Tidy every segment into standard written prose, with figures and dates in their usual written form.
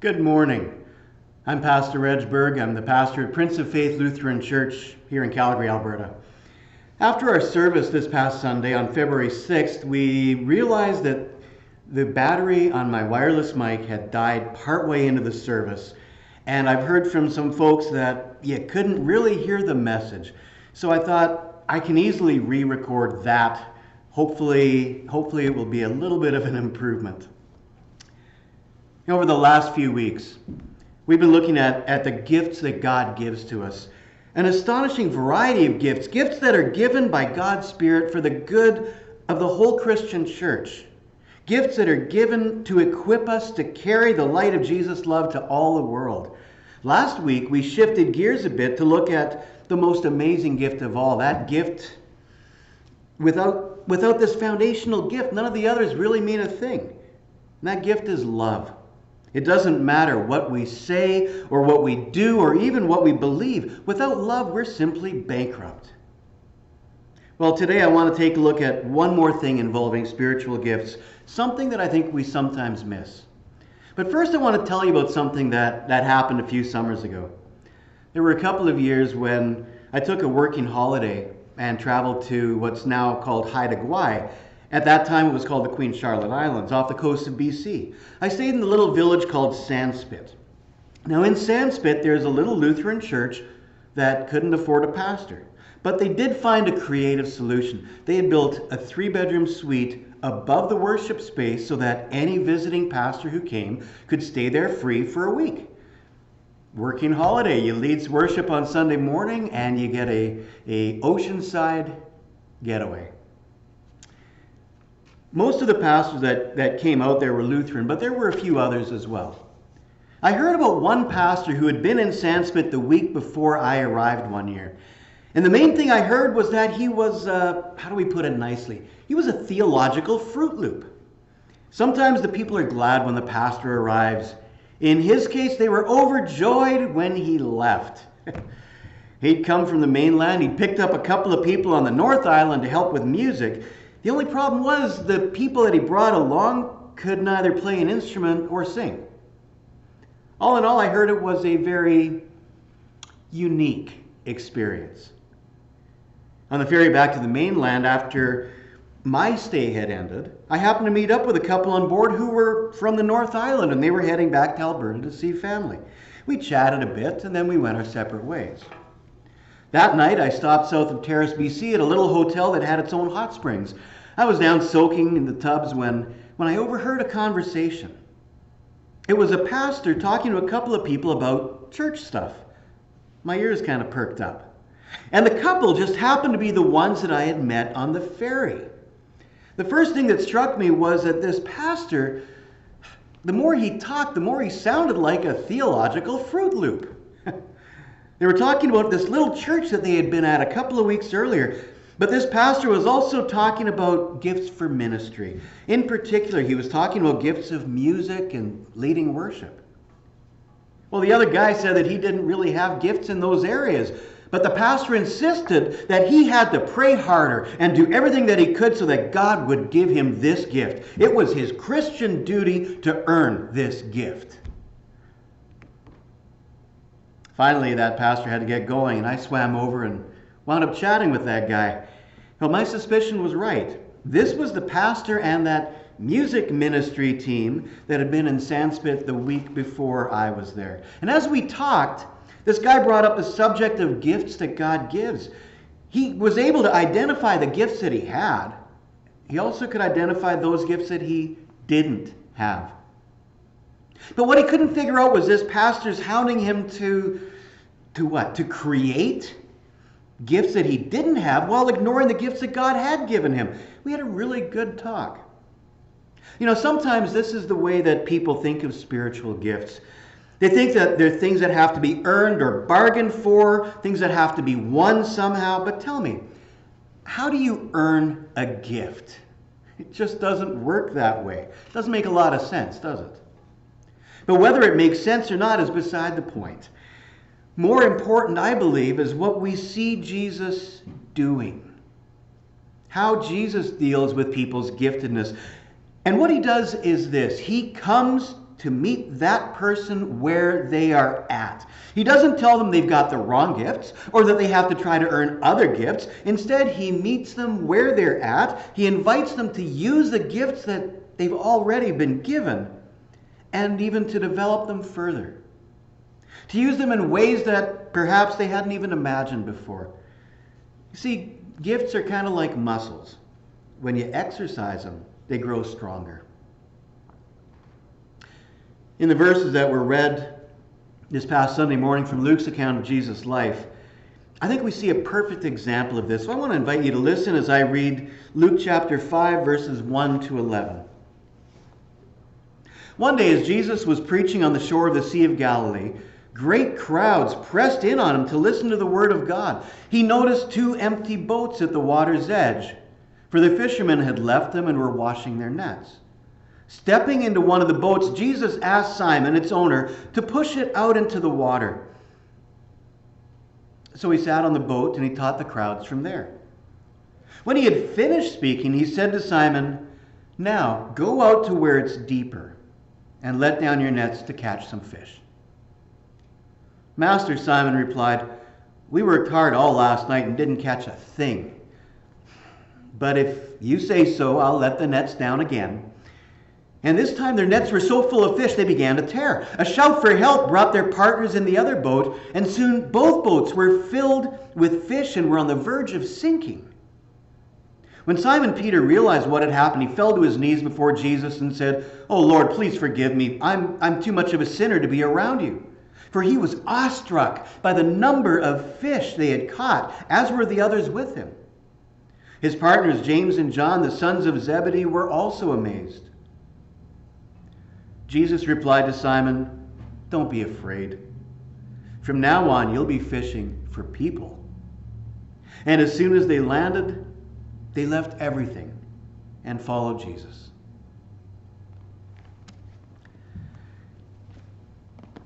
Good morning. I'm Pastor Reg. I'm the pastor at Prince of Faith Lutheran Church here in Calgary, Alberta. After our service this past Sunday on February 6th, we realized that the battery on my wireless mic had died partway into the service. And I've heard from some folks that you couldn't really hear the message. So I thought I can easily re-record that. Hopefully it will be a little bit of an improvement. Over the last few weeks, we've been looking at the gifts that God gives to us. An astonishing variety of gifts that are given by God's Spirit for the good of the whole Christian church. Gifts that are given to equip us to carry the light of Jesus' love to all the world. Last week, we shifted gears a bit to look at the most amazing gift of all. That gift, without this foundational gift, none of the others really mean a thing. And that gift is love. It doesn't matter what we say or what we do or even what we believe. Without love, we're simply bankrupt. Well, today I want to take a look at one more thing involving spiritual gifts, something that I think we sometimes miss. But first I want to tell you about something that happened a few summers ago. There were a couple of years when I took a working holiday and traveled to what's now called Haida Gwaii. At that time, it was called the Queen Charlotte Islands, off the coast of BC. I stayed in the little village called Sandspit. Now, in Sandspit, there's a little Lutheran church that couldn't afford a pastor. But they did find a creative solution. They had built a 3-bedroom suite above the worship space so that any visiting pastor who came could stay there free for a week. Working holiday. You lead worship on Sunday morning, and you get a oceanside getaway. Most of the pastors that came out there were Lutheran, but there were a few others as well. I heard about one pastor who had been in Sandspit the week before I arrived one year. And the main thing I heard was that he was, how do we put it nicely? He was a theological Fruit Loop. Sometimes the people are glad when the pastor arrives. In his case, they were overjoyed when he left. He'd come from the mainland. He'd picked up a couple of people on the North Island to help with music. The only problem was the people that he brought along could neither play an instrument or sing. All in all, I heard it was a very unique experience. On the ferry back to the mainland, after my stay had ended, I happened to meet up with a couple on board who were from the North Island, and they were heading back to Alberta to see family. We chatted a bit, and then we went our separate ways. That night, I stopped south of Terrace, BC at a little hotel that had its own hot springs. I was down soaking in the tubs when I overheard a conversation. It was a pastor talking to a couple of people about church stuff. My ears kind of perked up. And the couple just happened to be the ones that I had met on the ferry. The first thing that struck me was that this pastor, the more he talked, the more he sounded like a theological Fruit Loop. They were talking about this little church that they had been at a couple of weeks earlier. But this pastor was also talking about gifts for ministry. In particular, he was talking about gifts of music and leading worship. Well, the other guy said that he didn't really have gifts in those areas. But the pastor insisted that he had to pray harder and do everything that he could so that God would give him this gift. It was his Christian duty to earn this gift. Finally, that pastor had to get going, and I swam over and wound up chatting with that guy. Well, my suspicion was right. This was the pastor and that music ministry team that had been in Sandspit the week before I was there. And as we talked, this guy brought up the subject of gifts that God gives. He was able to identify the gifts that he had. He also could identify those gifts that he didn't have. But what he couldn't figure out was this pastor's hounding him to what? To create gifts that he didn't have while ignoring the gifts that God had given him. We had a really good talk. You know, sometimes this is the way that people think of spiritual gifts. They think that they're things that have to be earned or bargained for, things that have to be won somehow. But tell me, how do you earn a gift? It just doesn't work that way. It doesn't make a lot of sense, does it? But whether it makes sense or not is beside the point. More important, I believe, is what we see Jesus doing. How Jesus deals with people's giftedness. And what he does is this. He comes to meet that person where they are at. He doesn't tell them they've got the wrong gifts or that they have to try to earn other gifts. Instead, he meets them where they're at. He invites them to use the gifts that they've already been given and even to develop them further. To use them in ways that perhaps they hadn't even imagined before. You see, gifts are kind of like muscles. When you exercise them, they grow stronger. In the verses that were read this past Sunday morning from Luke's account of Jesus' life, I think we see a perfect example of this. So I want to invite you to listen as I read Luke chapter 5, verses 1 to 11. One day as Jesus was preaching on the shore of the Sea of Galilee, great crowds pressed in on him to listen to the word of God. He noticed 2 empty boats at the water's edge, for the fishermen had left them and were washing their nets. Stepping into one of the boats, Jesus asked Simon, its owner, to push it out into the water. So he sat on the boat and he taught the crowds from there. When he had finished speaking, he said to Simon, "Now go out to where it's deeper and let down your nets to catch some fish." "Master," Simon replied, "we worked hard all last night and didn't catch a thing. But if you say so, I'll let the nets down again." And this time their nets were so full of fish they began to tear. A shout for help brought their partners in the other boat, and soon both boats were filled with fish and were on the verge of sinking. When Simon Peter realized what had happened, he fell to his knees before Jesus and said, "Oh Lord, please forgive me. I'm too much of a sinner to be around you." For he was awestruck by the number of fish they had caught, as were the others with him. His partners, James and John, the sons of Zebedee, were also amazed. Jesus replied to Simon, "Don't be afraid. From now on, you'll be fishing for people." And as soon as they landed, they left everything and followed Jesus.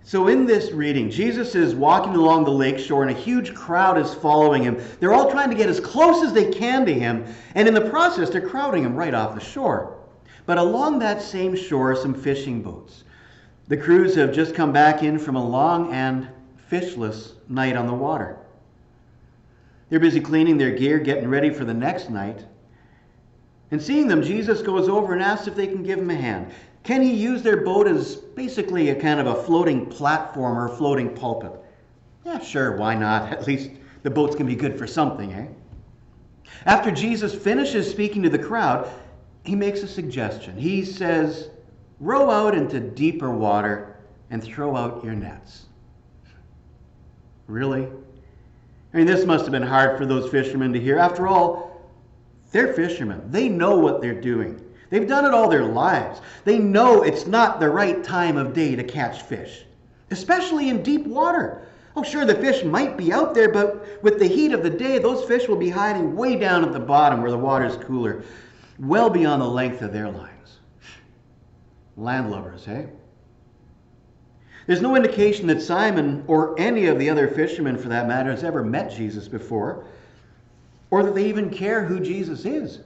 So in this reading, Jesus is walking along the lake shore and a huge crowd is following him. They're all trying to get as close as they can to him, and in the process, they're crowding him right off the shore. But along that same shore are some fishing boats. The crews have just come back in from a long and fishless night on the water. They're busy cleaning their gear, getting ready for the next night. And seeing them, Jesus goes over and asks if they can give him a hand. Can he use their boat as basically a kind of a floating platform or a floating pulpit? Yeah, sure, why not? At least the boats can be good for something, eh? After Jesus finishes speaking to the crowd, he makes a suggestion. He says, "Row out into deeper water and throw out your nets." Really? I mean, this must have been hard for those fishermen to hear. After all, they're fishermen. They know what they're doing. They've done it all their lives. They know it's not the right time of day to catch fish, especially in deep water. Oh, sure, the fish might be out there, but with the heat of the day, those fish will be hiding way down at the bottom where the water's cooler, well beyond the length of their lines. Landlubbers, eh? There's no indication that Simon, or any of the other fishermen for that matter, has ever met Jesus before, or that they even care who Jesus is.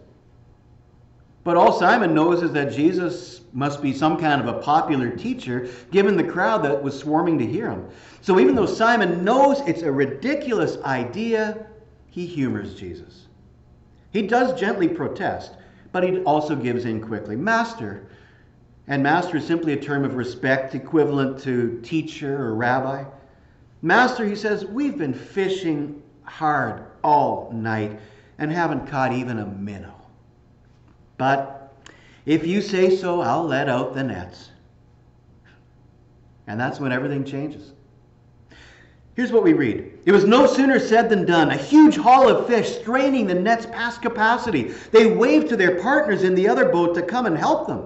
But all Simon knows is that Jesus must be some kind of a popular teacher, given the crowd that was swarming to hear him. So even though Simon knows it's a ridiculous idea, he humors Jesus. He does gently protest, but he also gives in quickly. "Master," and master is simply a term of respect equivalent to teacher or rabbi. "Master," he says, "we've been fishing hard all night and haven't caught even a minnow. But if you say so, I'll let out the nets." And that's when everything changes. Here's what we read. "It was no sooner said than done. A huge haul of fish straining the nets past capacity. They waved to their partners in the other boat to come and help them.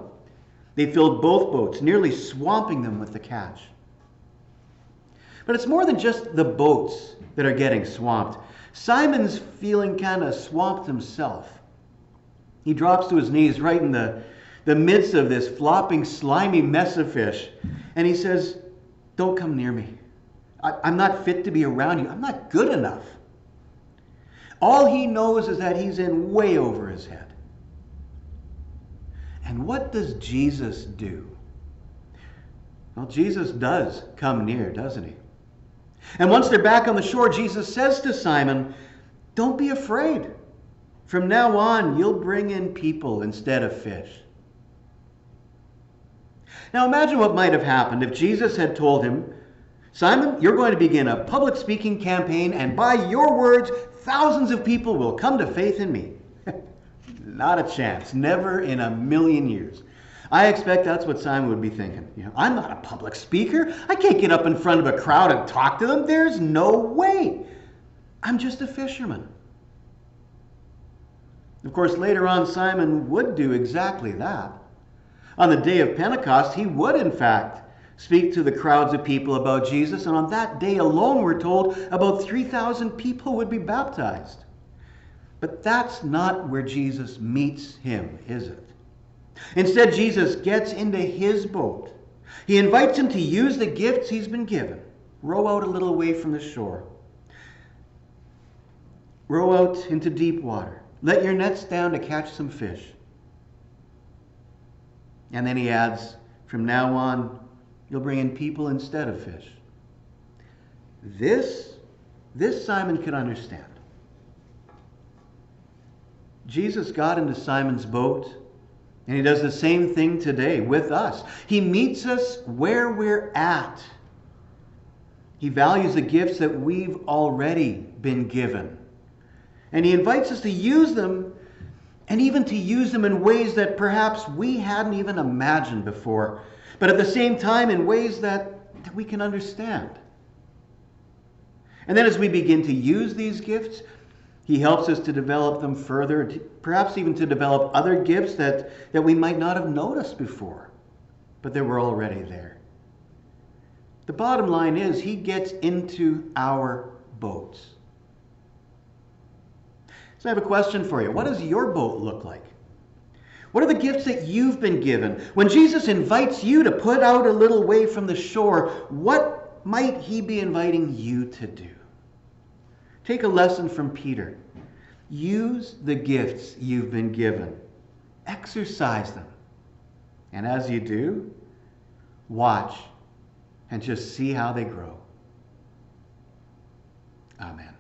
They filled both boats, nearly swamping them with the catch." But it's more than just the boats that are getting swamped. Simon's feeling kind of swamped himself. He drops to his knees right in the midst of this flopping, slimy mess of fish. And he says, "Don't come near me. I'm not fit to be around you. I'm not good enough." All he knows is that he's in way over his head. And what does Jesus do? Well, Jesus does come near, doesn't he? And once they're back on the shore, Jesus says to Simon, "Don't be afraid. From now on, you'll bring in people instead of fish." Now imagine what might have happened if Jesus had told him, "Simon, you're going to begin a public speaking campaign, and by your words, thousands of people will come to faith in me." Not a chance. Never in a million years. I expect that's what Simon would be thinking. I'm not a public speaker. I can't get up in front of a crowd and talk to them. There's no way. I'm just a fisherman. Of course, later on, Simon would do exactly that. On the day of Pentecost, he would, in fact, speak to the crowds of people about Jesus, and on that day alone, we're told, about 3,000 people would be baptized. But that's not where Jesus meets him, is it? Instead, Jesus gets into his boat. He invites him to use the gifts he's been given. Row out a little away from the shore. Row out into deep water. Let your nets down to catch some fish. And then he adds, from now on, you'll bring in people instead of fish. This Simon could understand. Jesus got into Simon's boat, and he does the same thing today with us. He meets us where we're at. He values the gifts that we've already been given. And he invites us to use them, and even to use them in ways that perhaps we hadn't even imagined before, but at the same time in ways that we can understand. And then as we begin to use these gifts, he helps us to develop them further, perhaps even to develop other gifts that we might not have noticed before, but that were already there. The bottom line is, he gets into our boats. So I have a question for you. What does your boat look like? What are the gifts that you've been given? When Jesus invites you to put out a little way from the shore, what might he be inviting you to do? Take a lesson from Peter. Use the gifts you've been given. Exercise them. And as you do, watch and just see how they grow. Amen.